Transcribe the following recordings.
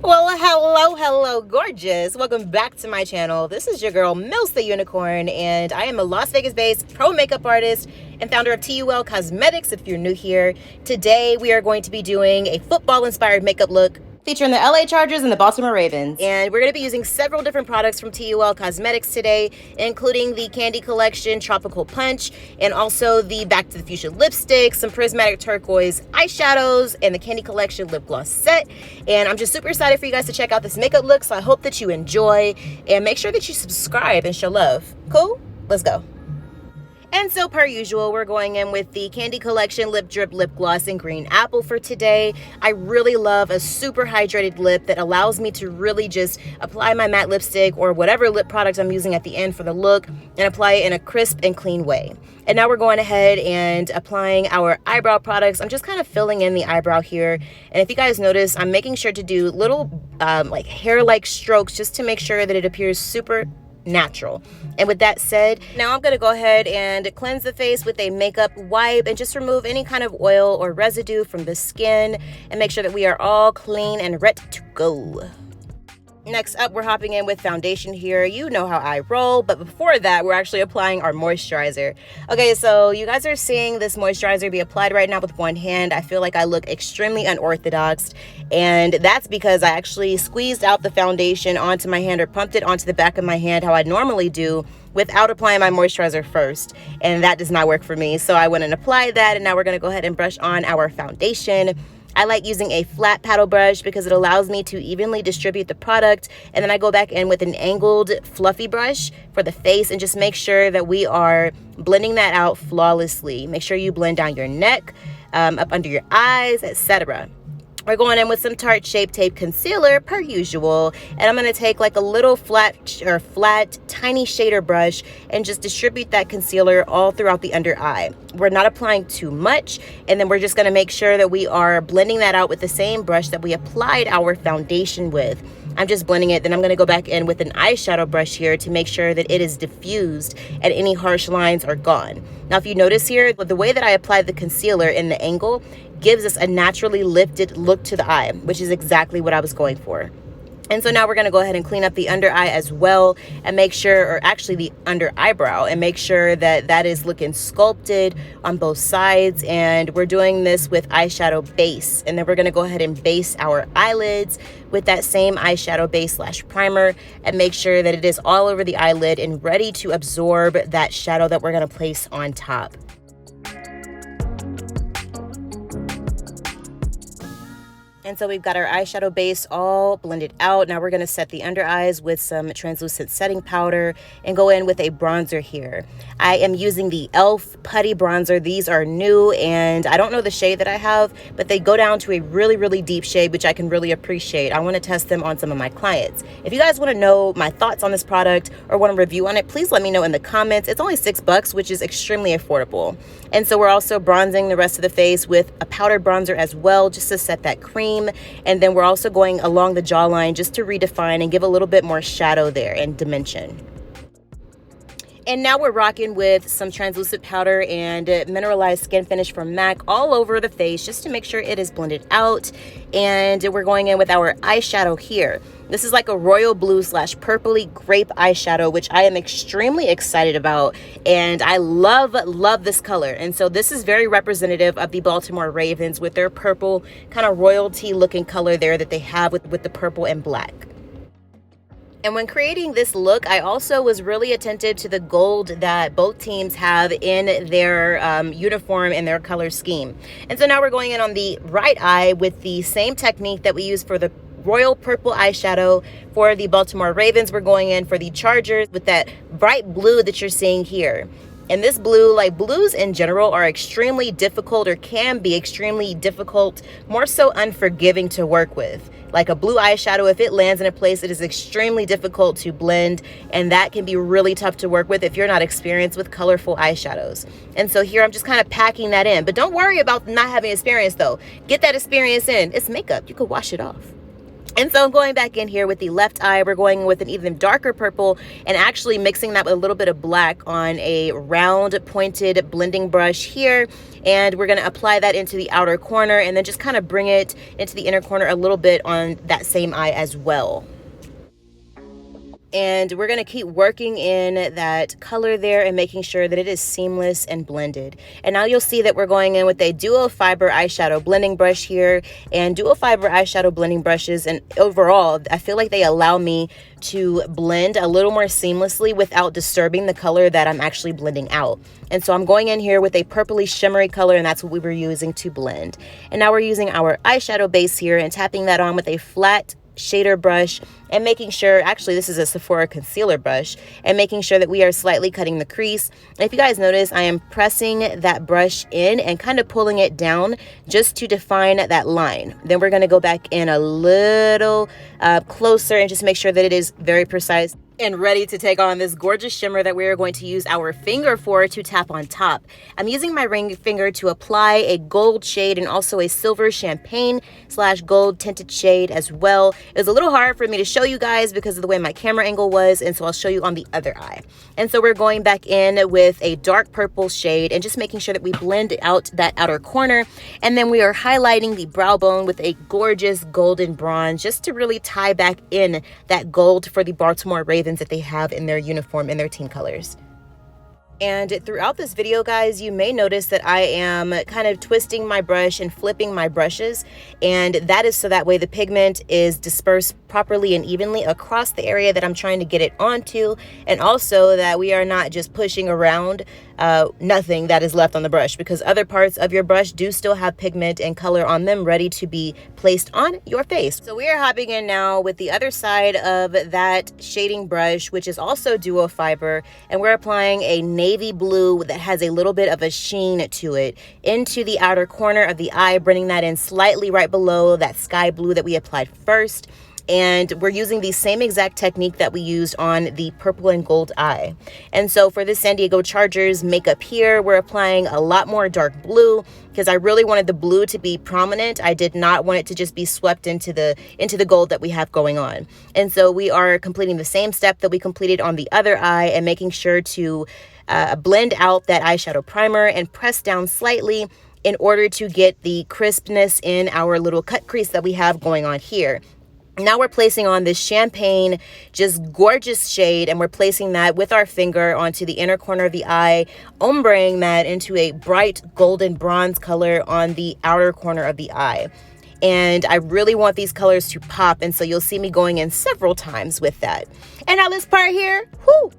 Well, hello, gorgeous. Welcome back to my channel. This is your girl, Milz the Unicorn, and I am a Las Vegas-based pro makeup artist and founder of TUL Cosmetics, if you're new here. Today, we are going to be doing a football-inspired makeup look featuring the LA Chargers and the Baltimore Ravens. And we're going to be using several different products from TUL Cosmetics today, including the Candy Collection Tropical Punch, and also the Back to the Fuchsia lipstick, some Prismatic Turquoise eyeshadows, and the Candy Collection lip gloss set. And I'm just super excited for you guys to check out this makeup look, so I hope that you enjoy, and make sure that you subscribe and show love. Cool? Let's go. And so per usual, we're going in with the Candy Collection Lip Drip Lip Gloss in Green Apple for today. I really love a super hydrated lip that allows me to really just apply my matte lipstick or whatever lip product I'm using at the end for the look and apply it in a crisp and clean way. And now we're going ahead and applying our eyebrow products. I'm just kind of filling in the eyebrow here. And if you guys notice, I'm making sure to do little like hair-like strokes just to make sure that it appears super natural. And with that said, now I'm going to go ahead and cleanse the face with a makeup wipe and just remove any kind of oil or residue from the skin and make sure that we are all clean and ready to go. Next up, we're hopping in with foundation here. You know how I roll, but before that, we're actually applying our moisturizer. Okay, so you guys are seeing this moisturizer be applied right now with one hand. I feel like I look extremely unorthodox, and that's because I actually squeezed out the foundation onto my hand or pumped it onto the back of my hand how I normally do without applying my moisturizer first, and that does not work for me. So I went and applied that, and now we're gonna go ahead and brush on our foundation. I like using a flat paddle brush because it allows me to evenly distribute the product, and then I go back in with an angled fluffy brush for the face and just make sure that we are blending that out flawlessly. Make sure you blend down your neck, up under your eyes, etc. We're going in with some Tarte Shapetape concealer per usual, and I'm going to take like a little flat tiny shader brush and just distribute that concealer all throughout the under eye. We're not applying too much, and then we're just going to make sure that we are blending that out with the same brush that we applied our foundation with. I'm just blending it, then I'm going to go back in with an eyeshadow brush here to make sure that it is diffused and any harsh lines are gone. Now, if you notice here, the way that I applied the concealer in the angle gives us a naturally lifted look to the eye, which is exactly what I was going for. And so now we're going to go ahead and clean up the under eye as well and make sure, or actually the under eyebrow, and make sure that that is looking sculpted on both sides. And we're doing this with eyeshadow base, and then we're going to go ahead and base our eyelids with that same eyeshadow base / primer and make sure that it is all over the eyelid and ready to absorb that shadow that we're going to place on top. And so we've got our eyeshadow base all blended out. Now we're going to set the under eyes with some translucent setting powder and go in with a bronzer here. I am using the e.l.f. Putty Bronzer. These are new, and I don't know the shade that I have, but they go down to a really, really deep shade, which I can really appreciate. I want to test them on some of my clients. If you guys want to know my thoughts on this product or want to review on it, please let me know in the comments. It's only $6, which is extremely affordable. And so we're also bronzing the rest of the face with a powdered bronzer as well, just to set that cream. And then we're also going along the jawline just to redefine and give a little bit more shadow there and dimension. And now we're rocking with some translucent powder and mineralized skin finish from MAC all over the face just to make sure it is blended out. And we're going in with our eyeshadow here. This is like a royal blue / purpley grape eyeshadow, which I am extremely excited about. And I love this color. And so this is very representative of the Baltimore Ravens with their purple kind of royalty looking color there that they have with the purple and black. And when creating this look, I also was really attentive to the gold that both teams have in their uniform and their color scheme. And so now we're going in on the right eye with the same technique that we used for the royal purple eyeshadow for the Baltimore Ravens. We're going in for the Chargers with that bright blue that you're seeing here. And this blue, like blues in general, are extremely difficult, or can be extremely difficult, more so unforgiving to work with. Like a blue eyeshadow, if it lands in a place, it is extremely difficult to blend, and that can be really tough to work with if you're not experienced with colorful eyeshadows. And so here I'm just kind of packing that in. But don't worry about not having experience though. Get that experience in. It's makeup. You could wash it off. And so I'm going back in here with the left eye. We're going with an even darker purple and actually mixing that with a little bit of black on a round pointed blending brush here. And we're going to apply that into the outer corner and then just kind of bring it into the inner corner a little bit on that same eye as well. And we're going to keep working in that color there and making sure that it is seamless and blended. And now you'll see that we're going in with a duo fiber eyeshadow blending brush here. And duo fiber eyeshadow blending brushes, and overall, I feel like they allow me to blend a little more seamlessly without disturbing the color that I'm actually blending out. And so I'm going in here with a purpley shimmery color, and that's what we were using to blend. And now we're using our eyeshadow base here and tapping that on with a flat shader brush and making sure, actually this is a Sephora concealer brush, and making sure that we are slightly cutting the crease. And if you guys notice, I am pressing that brush in and kind of pulling it down just to define that line. Then we're going to go back in a little closer and just make sure that it is very precise and ready to take on this gorgeous shimmer that we are going to use our finger for to tap on top. I'm using my ring finger to apply a gold shade and also a silver champagne / gold tinted shade as well. It was a little hard for me to show you guys because of the way my camera angle was, and so I'll show you on the other eye. And so we're going back in with a dark purple shade and just making sure that we blend out that outer corner. And then we are highlighting the brow bone with a gorgeous golden bronze just to really tie back in that gold for the Baltimore Ravens that they have in their uniform in their team colors. And throughout this video, guys, you may notice that I am kind of twisting my brush and flipping my brushes, and that is so that way the pigment is dispersed properly and evenly across the area that I'm trying to get it onto, and also that we are not just pushing around nothing that is left on the brush, because other parts of your brush do still have pigment and color on them ready to be placed on your face. So we are hopping in now with the other side of that shading brush, which is also duo fiber, and we're applying a navy blue that has a little bit of a sheen to it into the outer corner of the eye, bringing that in slightly right below that sky blue that we applied first. And we're using the same exact technique that we used on the purple and gold eye. And so for this San Diego Chargers makeup here, we're applying a lot more dark blue because I really wanted the blue to be prominent. I did not want it to just be swept into the gold that we have going on. And so we are completing the same step that we completed on the other eye and making sure to blend out that eyeshadow primer and press down slightly in order to get the crispness in our little cut crease that we have going on here. Now we're placing on this champagne, just gorgeous shade, and we're placing that with our finger onto the inner corner of the eye, ombreing that into a bright golden bronze color on the outer corner of the eye. And I really want these colors to pop, and so you'll see me going in several times with that. And now this part here, whoo!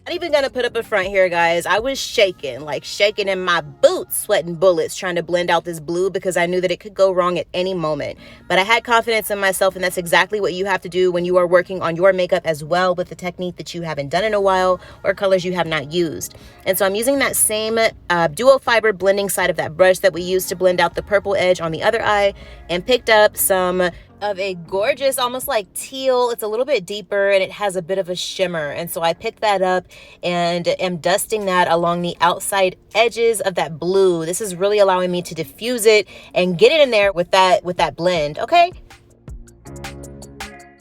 Not even gonna put up a front here, guys. I was shaking, like shaking in my boots, sweating bullets, trying to blend out this blue because I knew that it could go wrong at any moment. But I had confidence in myself, and that's exactly what you have to do when you are working on your makeup as well, with the technique that you haven't done in a while or colors you have not used. And so I'm using that same duo fiber blending side of that brush that we used to blend out the purple edge on the other eye, and picked up some of a gorgeous, almost like teal. It's a little bit deeper and it has a bit of a shimmer. And so I picked that up and am dusting that along the outside edges of that blue. This is really allowing me to diffuse it and get it in there with that blend, okay?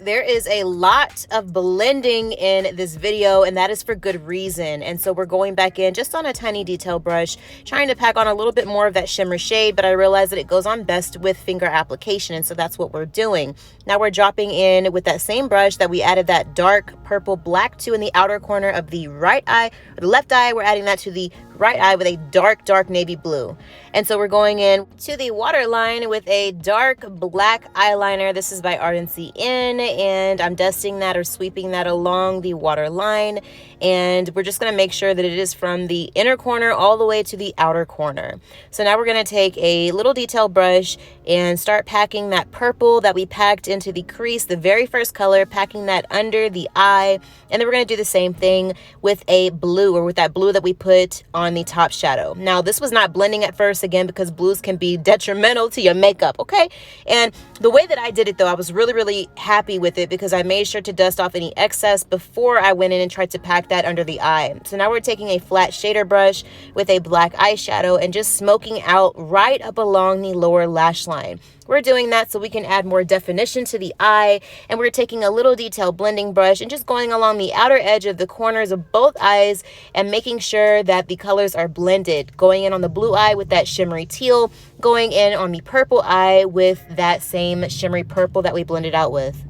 There is a lot of blending in this video, and that is for good reason. And so we're going back in just on a tiny detail brush, trying to pack on a little bit more of that shimmer shade, but I realized that it goes on best with finger application, and so that's what we're doing. Now we're dropping in with that same brush that we added that dark purple black to in the outer corner of the right eye, or the left eye. We're adding that to the right eye with a dark navy blue. And so we're going in to the waterline with a dark black eyeliner. This is by Ardency In, and I'm dusting that or sweeping that along the waterline, and we're just going to make sure that it is from the inner corner all the way to the outer corner. So now we're going to take a little detail brush and start packing that purple that we packed into the crease, the very first color, packing that under the eye. And then we're going to do the same thing with a blue, or with that blue that we put on the top shadow. Now this was not blending at first, again, because blues can be detrimental to your makeup, okay? And the way that I did it though, I was really happy with it because I made sure to dust off any excess before I went in and tried to pack that under the eye. So now we're taking a flat shader brush with a black eyeshadow and just smoking out right up along the lower lash line. We're doing that so we can add more definition to the eye, and we're taking a little detail blending brush and just going along the outer edge of the corners of both eyes and making sure that the colors are blended. Going in on the blue eye with that shimmery teal, going in on the purple eye with that same shimmery purple that we blended out with.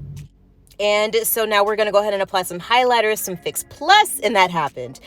And so now we're going to go ahead and apply some highlighters, some Fix Plus, and that happened.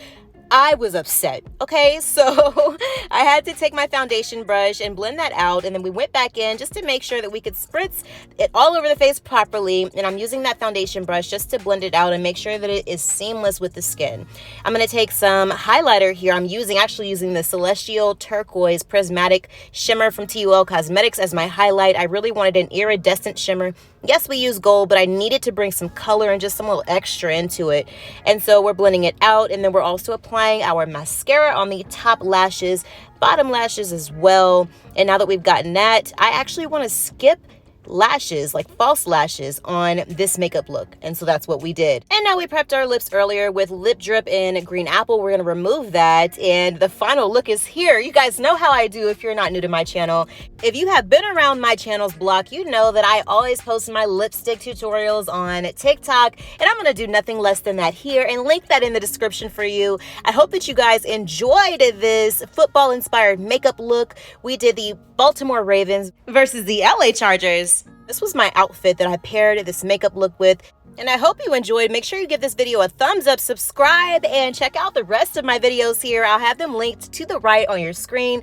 I was upset, okay? So I had to take my foundation brush and blend that out, and then we went back in just to make sure that we could spritz it all over the face properly, and I'm using that foundation brush just to blend it out and make sure that it is seamless with the skin. I'm going to take some highlighter here. I'm actually using the Celestial Turquoise Prismatic Shimmer from TUL Cosmetics as my highlight. I really wanted an iridescent shimmer. Yes, we use gold, but I needed to bring some color and just some little extra into it. And so we're blending it out, and then we're also applying our mascara on the top lashes, bottom lashes as well. And now that we've gotten that, I actually want to skip lashes, like false lashes, on this makeup look, and so that's what we did. And now we prepped our lips earlier with LIPDRIP in Green Apple. We're going to remove that, and the final look is here. You guys know how I do if you're not new to my channel. If you have been around my channel's block, you know that I always post my lipstick tutorials on TikTok, and I'm going to do nothing less than that here and link that in the description for you. I hope that you guys enjoyed this football inspired makeup look. We did the Baltimore Ravens versus the LA Chargers. This was my outfit that I paired this makeup look with, and I hope you enjoyed. Make sure you give this video a thumbs up, subscribe, and check out the rest of my videos here. I'll have them linked to the right on your screen.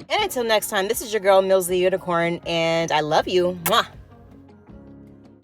And until next time, this is your girl Milz the Unicorn, and I love you. Mwah.